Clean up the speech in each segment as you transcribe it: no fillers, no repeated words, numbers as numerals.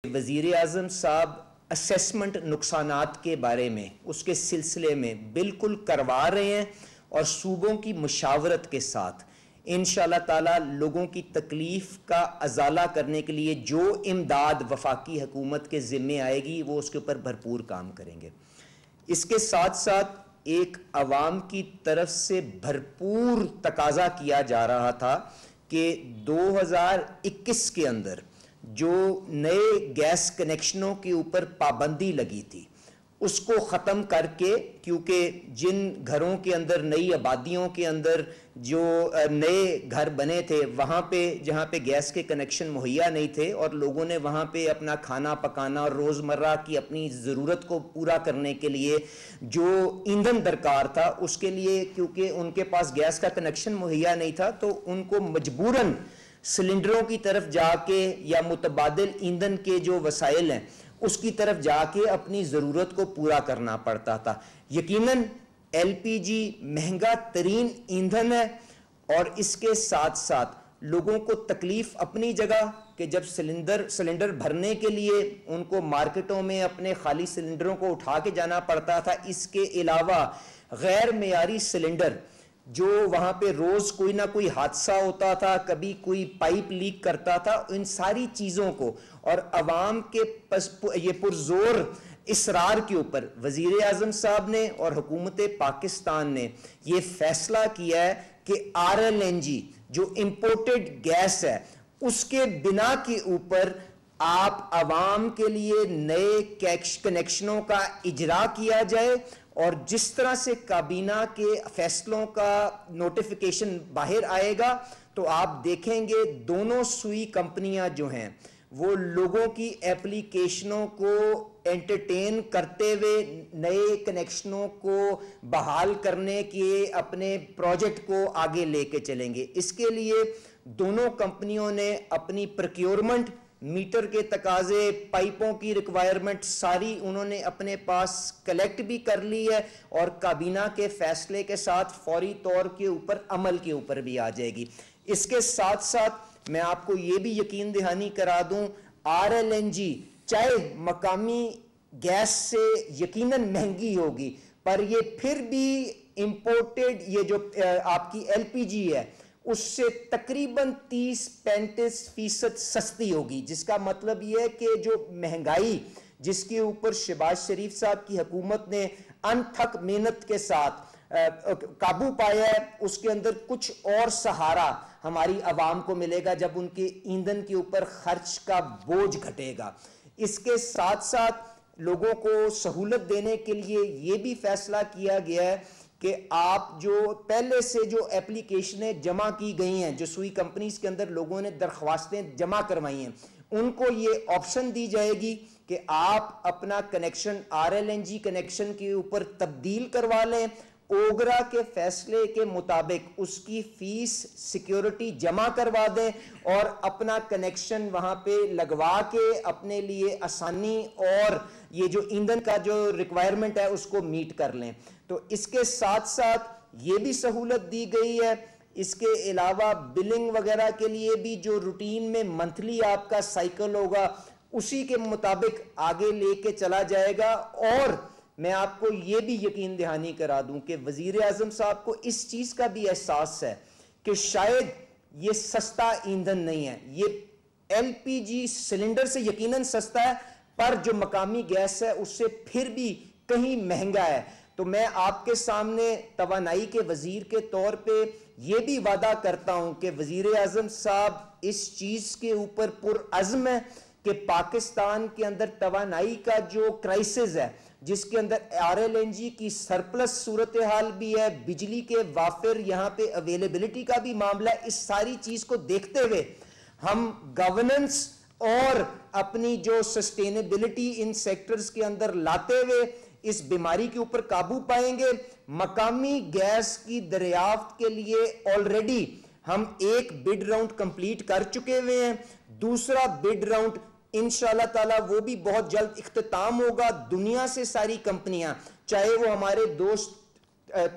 وزیر اعظم صاحب اسیسمنٹ نقصانات کے بارے میں اس کے سلسلے میں بالکل کروا رہے ہیں اور صوبوں کی مشاورت کے ساتھ انشاءاللہ تعالی لوگوں کی تکلیف کا ازالہ کرنے کے لیے جو امداد وفاقی حکومت کے ذمے آئے گی وہ اس کے اوپر بھرپور کام کریں گے۔ اس کے ساتھ ساتھ ایک عوام کی طرف سے بھرپور تقاضا کیا جا رہا تھا کہ 2021 کے اندر جو نئے گیس کنیکشنوں کے اوپر پابندی لگی تھی اس کو ختم کر کے، کیونکہ جن گھروں کے اندر نئی آبادیوں کے اندر جو نئے گھر بنے تھے وہاں پہ جہاں پہ گیس کے کنیکشن مہیا نہیں تھے اور لوگوں نے وہاں پہ اپنا کھانا پکانا اور روزمرہ کی اپنی ضرورت کو پورا کرنے کے لیے جو ایندھن درکار تھا اس کے لیے کیونکہ ان کے پاس گیس کا کنیکشن مہیا نہیں تھا تو ان کو مجبوراً سلنڈروں کی طرف جا کے یا متبادل ایندھن کے جو وسائل ہیں اس کی طرف جا کے اپنی ضرورت کو پورا کرنا پڑتا تھا۔ یقیناً ایل پی جی مہنگا ترین ایندھن ہے اور اس کے ساتھ ساتھ لوگوں کو تکلیف اپنی جگہ کہ جب سلنڈر بھرنے کے لیے ان کو مارکیٹوں میں اپنے خالی سلنڈروں کو اٹھا کے جانا پڑتا تھا، اس کے علاوہ غیر معیاری سلنڈر جو وہاں پہ روز کوئی نہ کوئی حادثہ ہوتا تھا، کبھی کوئی پائپ لیک کرتا تھا، ان ساری چیزوں کو اور عوام کے یہ پرزور اصرار کے اوپر وزیر اعظم صاحب نے اور حکومت پاکستان نے یہ فیصلہ کیا ہے کہ RLNG جو امپورٹڈ گیس ہے اس کے بنا کے اوپر آپ عوام کے لیے نئے کنیکشنوں کا اجرا کیا جائے اور جس طرح سے کابینہ کے فیصلوں کا نوٹیفیکیشن باہر آئے گا تو آپ دیکھیں گے دونوں سوئی کمپنیاں جو ہیں وہ لوگوں کی ایپلیکیشنوں کو انٹرٹین کرتے ہوئے نئے کنیکشنوں کو بحال کرنے کے اپنے پروجیکٹ کو آگے لے کے چلیں گے۔ اس کے لیے دونوں کمپنیوں نے اپنی پروکیورمنٹ، میٹر کے تقاضے، پائپوں کی ریکوائرمنٹ ساری انہوں نے اپنے پاس کلیکٹ بھی کر لی ہے اور کابینہ کے فیصلے کے ساتھ فوری طور کے اوپر عمل کے اوپر بھی آ جائے گی۔ اس کے ساتھ ساتھ میں آپ کو یہ بھی یقین دہانی کرا دوں RLNG چاہے مقامی گیس سے یقیناً مہنگی ہوگی پر یہ پھر بھی امپورٹڈ یہ جو آپ کی LPG ہے اس سے تقریباً 30-35% سستی ہوگی، جس کا مطلب یہ ہے کہ جو مہنگائی جس کے اوپر شہباز شریف صاحب کی حکومت نے انتھک محنت کے ساتھ قابو پایا ہے اس کے اندر کچھ اور سہارا ہماری عوام کو ملے گا جب ان کے ایندھن کے اوپر خرچ کا بوجھ گھٹے گا۔ اس کے ساتھ ساتھ لوگوں کو سہولت دینے کے لیے یہ بھی فیصلہ کیا گیا ہے کہ آپ جو پہلے سے جو ایپلیکیشنیں جمع کی گئی ہیں جو سوئی کمپنیز کے اندر لوگوں نے درخواستیں جمع کروائی ہیں ان کو یہ آپشن دی جائے گی کہ آپ اپنا کنیکشن RLNG کنیکشن کے اوپر تبدیل کروا لیں، اوگرا کے فیصلے کے مطابق اس کی فیس سیکیورٹی جمع کروا دیں اور اپنا کنیکشن وہاں پہ لگوا کے اپنے لیے آسانی اور یہ جو ایندھن کا جو ریکوائرمنٹ ہے اس کو میٹ کر لیں۔ تو اس کے ساتھ ساتھ یہ بھی سہولت دی گئی ہے۔ اس کے علاوہ بلنگ وغیرہ کے لیے بھی جو روٹین میں منتھلی آپ کا سائیکل ہوگا اسی کے مطابق آگے لے کے چلا جائے گا۔ اور میں آپ کو یہ بھی یقین دہانی کرا دوں کہ وزیر اعظم صاحب کو اس چیز کا بھی احساس ہے کہ شاید یہ سستا ایندھن نہیں ہے، یہ LPG سلنڈر سے یقیناً سستا ہے پر جو مقامی گیس ہے اس سے پھر بھی کہیں مہنگا ہے۔ تو میں آپ کے سامنے توانائی کے وزیر کے طور پہ یہ بھی وعدہ کرتا ہوں کہ وزیر اعظم صاحب اس چیز کے اوپر پرعزم ہے کہ پاکستان کے اندر توانائی کا جو کرائسس ہے جس کے اندر RLNG کی سرپلس صورتحال بھی ہے، بجلی کے وافر یہاں پہ اویلیبلٹی کا بھی معاملہ ہے، اس ساری چیز کو دیکھتے ہوئے ہم گورننس اور اپنی جو سسٹینیبلٹی ان سیکٹرز کے اندر لاتے ہوئے اس بیماری کے اوپر قابو پائیں گے۔ مقامی گیس کی دریافت کے لیے آلریڈی ہم ایک بڈ راؤنڈ کمپلیٹ کر چکے ہوئے ہیں، دوسرا بڈ راؤنڈ انشاءاللہ تعالی وہ بھی بہت جلد اختتام ہوگا۔ دنیا سے ساری کمپنیاں چاہے وہ ہمارے دوست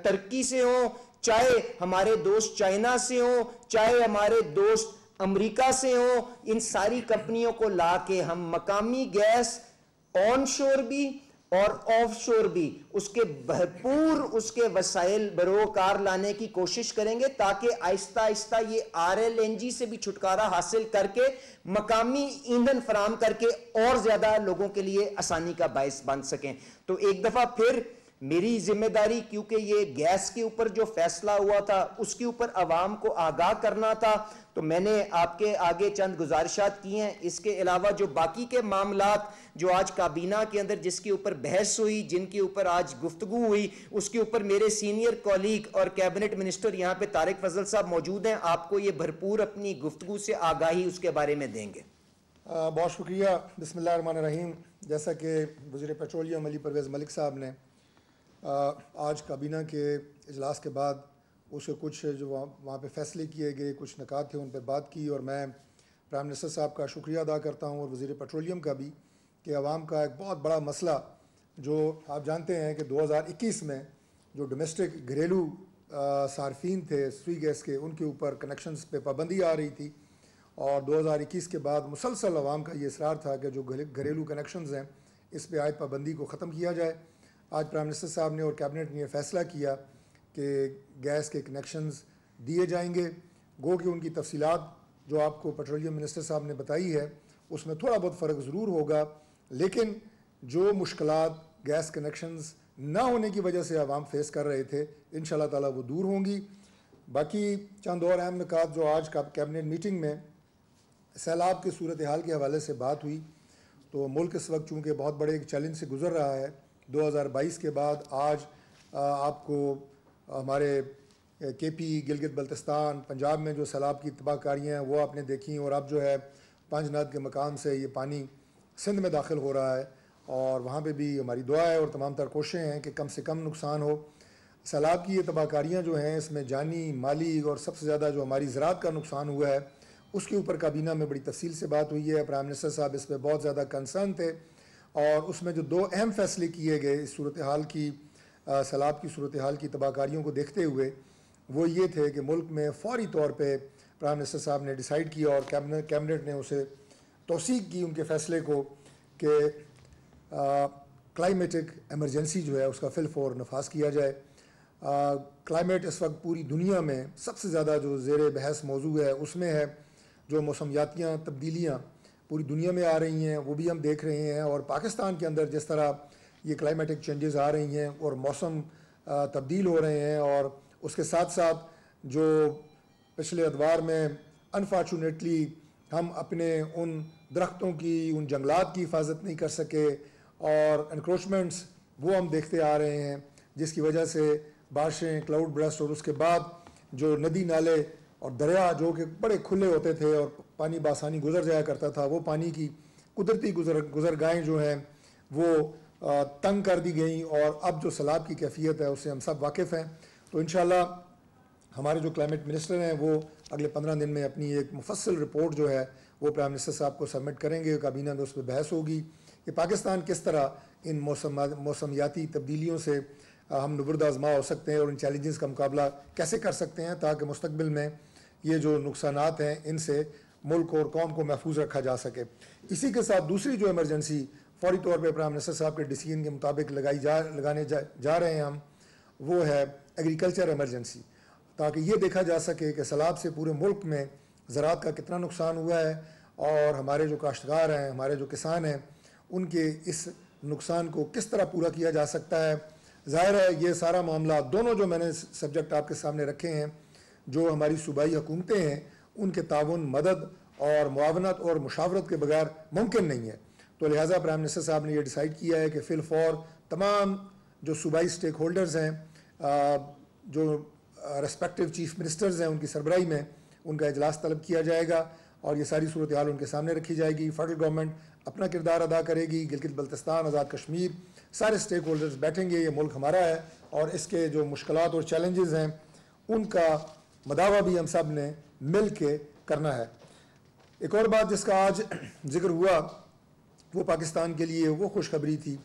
ترکی سے ہوں، چاہے ہمارے دوست چائنا سے ہوں، چاہے ہمارے دوست امریکہ سے ہوں، ان ساری کمپنیوں کو لا کے ہم مقامی گیس آن شور بھی اور آف شور بھی اس کے بھرپور اس کے وسائل بروکار لانے کی کوشش کریں گے، تاکہ آہستہ آہستہ یہ RLNG سے بھی چھٹکارا حاصل کر کے مقامی ایندھن فراہم کر کے اور زیادہ لوگوں کے لیے آسانی کا باعث بن سکیں۔ تو ایک دفعہ پھر میری ذمہ داری، کیونکہ یہ گیس کے اوپر جو فیصلہ ہوا تھا اس کے اوپر عوام کو آگاہ کرنا تھا، تو میں نے آپ کے آگے چند گزارشات کی ہیں۔ اس کے علاوہ جو باقی کے معاملات جو آج کابینہ کے اندر جس کے اوپر بحث ہوئی، جن کے اوپر آج گفتگو ہوئی، اس کے اوپر میرے سینئر کولیگ اور کیبنٹ منسٹر یہاں پہ طارق فضل صاحب موجود ہیں، آپ کو یہ بھرپور اپنی گفتگو سے آگاہی اس کے بارے میں دیں گے۔ بہت شکریہ۔ بسم اللہ الرحمن الرحیم۔ جیسا کہ وزیر پیٹرولیم علی پرویز ملک صاحب نے آج کابینہ کے اجلاس کے بعد اس کے کچھ جو وہاں پہ فیصلے کیے گئے کچھ نکات تھے ان پہ بات کی، اور میں پرائم منسٹر صاحب کا شکریہ ادا کرتا ہوں اور وزیر پیٹرولیم کا بھی، کہ عوام کا ایک بہت بڑا مسئلہ جو آپ جانتے ہیں کہ 2021 میں جو ڈومیسٹک گھریلو صارفین تھے سوئی گیس کے، ان کے اوپر کنیکشنز پہ پابندی آ رہی تھی، اور 2021 کے بعد مسلسل عوام کا یہ اصرار تھا کہ جو گھریلو کنیکشنز ہیں اس پہ عائد پابندی کو ختم کیا جائے۔ آج پرائم منسٹر صاحب نے اور کیبنٹ نے یہ فیصلہ کیا کہ گیس کے کنیکشنز دیے جائیں گے۔ گو کہ ان کی تفصیلات جو آپ کو پیٹرولیم منسٹر صاحب نے بتائی ہے اس میں تھوڑا بہت فرق ضرور ہوگا، لیکن جو مشکلات گیس کنیکشنز نہ ہونے کی وجہ سے عوام فیس کر رہے تھے انشاءاللہ تعالیٰ وہ دور ہوں گی۔ باقی چند اور اہم نکات جو آج کیبنٹ میٹنگ میں سیلاب کی صورتحال کے حوالے سے بات ہوئی، تو ملک اس وقت چونکہ بہت بڑے ایک چیلنج سے گزر رہا ہے۔ 2022 کے بعد آج آپ کو ہمارے KP گلگت بلتستان پنجاب میں جو سیلاب کی تباہ کاریاں ہیں وہ آپ نے دیکھی، اور اب جو ہے 5 ناد کے مقام سے یہ پانی سندھ میں داخل ہو رہا ہے، اور وہاں پہ بھی ہماری دعا ہے اور تمام تر کوششیں ہیں کہ کم سے کم نقصان ہو۔ سیلاب کی یہ تباہ کاریاں جو ہیں اس میں جانی مالی اور سب سے زیادہ جو ہماری زراعت کا نقصان ہوا ہے اس کے اوپر کابینہ میں بڑی تفصیل سے بات ہوئی ہے۔ پرائم منسٹر صاحب اس پہ بہت زیادہ کنسرن تھے، اور اس میں جو 2 اہم فیصلے کیے گئے اس صورتحال کی سیلاب کی صورتحال کی تباہ کاریوں کو دیکھتے ہوئے وہ یہ تھے کہ ملک میں فوری طور پہ پرائم منسٹر صاحب نے ڈیسائیڈ کیا اور کیبنٹ نے اسے توثیق کی ان کے فیصلے کو کہ کلائمیٹک ایمرجنسی جو ہے اس کا فی الفور نفاذ کیا جائے۔ کلائمیٹ اس وقت پوری دنیا میں سب سے زیادہ جو زیر بحث موضوع ہے اس میں ہے، جو موسمیاتیاں تبدیلیاں پوری دنیا میں آ رہی ہیں وہ بھی ہم دیکھ رہے ہیں، اور پاکستان کے اندر جس طرح یہ کلائمیٹک چینجز آ رہی ہیں اور موسم تبدیل ہو رہے ہیں، اور اس کے ساتھ ساتھ جو پچھلے ادوار میں انفارچونیٹلی ہم اپنے ان درختوں کی ان جنگلات کی حفاظت نہیں کر سکے، اور انکروچمنٹس وہ ہم دیکھتے آ رہے ہیں جس کی وجہ سے بارشیں کلاؤڈ برسٹ، اور اس کے بعد جو ندی نالے اور دریا جو کہ بڑے کھلے ہوتے تھے اور پانی بآسانی گزر جایا کرتا تھا، وہ پانی کی قدرتی گزرگاہیں جو ہیں وہ تنگ کر دی گئیں، اور اب جو سیلاب کی کیفیت ہے اس سے ہم سب واقف ہیں۔ تو انشاءاللہ ہمارے جو کلائمیٹ منسٹر ہیں وہ اگلے 15 دن میں اپنی ایک مفصل رپورٹ جو ہے وہ پرائم منسٹر صاحب کو سبمٹ کریں گے، کابینہ میں اس پہ بحث ہوگی کہ پاکستان کس طرح ان موسمیاتی تبدیلیوں سے ہم نبرد آزما ہو سکتے ہیں اور ان چیلنجز کا مقابلہ کیسے کر سکتے ہیں تاکہ مستقبل میں یہ جو نقصانات ہیں ان سے ملک اور قوم کو محفوظ رکھا جا سکے۔ اسی کے ساتھ دوسری جو ایمرجنسی فوری طور پہ پرائم منسٹر صاحب کے ڈیسیژن کے مطابق لگانے جا رہے ہیں ہم، وہ ہے ایگریکلچر ایمرجنسی، تاکہ یہ دیکھا جا سکے کہ سیلاب سے پورے ملک میں زراعت کا کتنا نقصان ہوا ہے، اور ہمارے جو کاشتکار ہیں ہمارے جو کسان ہیں ان کے اس نقصان کو کس طرح پورا کیا جا سکتا ہے۔ ظاہر ہے یہ سارا معاملہ دونوں جو میں نے سبجیکٹ آپ کے سامنے رکھے ہیں جو ہماری صوبائی حکومتیں ہیں ان کے تعاون، مدد اور معاونت اور مشاورت کے بغیر ممکن نہیں ہے، تو لہٰذا پرائم منسٹر صاحب نے یہ ڈیسائیڈ کیا ہے کہ فی الفور تمام جو صوبائی سٹیک ہولڈرز ہیں، جو ریسپیکٹیو چیف منسٹرز ہیں ان کی سربراہی میں ان کا اجلاس طلب کیا جائے گا، اور یہ ساری صورتحال ان کے سامنے رکھی جائے گی۔ فیڈرل گورنمنٹ اپنا کردار ادا کرے گی، گلگت بلتستان، آزاد کشمیر، سارے سٹیک ہولڈرز بیٹھیں گے، یہ ملک ہمارا ہے اور اس کے جو مشکلات اور چیلنجز ہیں ان کا مداوع بھی ہم سب نے مل کے کرنا ہے۔ ایک اور بات جس کا آج ذکر ہوا وہ پاکستان کے لیے وہ خوشخبری تھی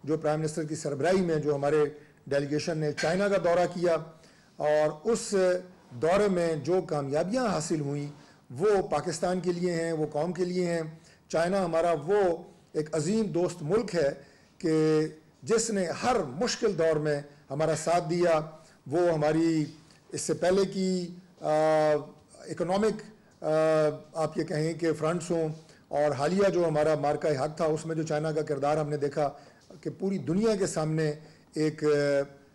جو پرائم منسٹر کی سربراہی میں جو ہمارے ڈیلیگیشن نے چائنا کا دورہ کیا، اور اس دورے میں جو کامیابیاں حاصل ہوئیں وہ پاکستان کے لیے ہیں, وہ قوم کے لیے ہیں. چائنا ہمارا وہ ایک عظیم دوست ملک ہے کہ جس نے ہر مشکل دور میں ہمارا ساتھ دیا. وہ ہماری اس سے پہلے کی اکنامک آپ یہ کہیں کہ فرنٹس ہوں, اور حالیہ جو ہمارا مارکہ حق تھا اس میں جو چائنا کا کردار ہم نے دیکھا کہ پوری دنیا کے سامنے ایک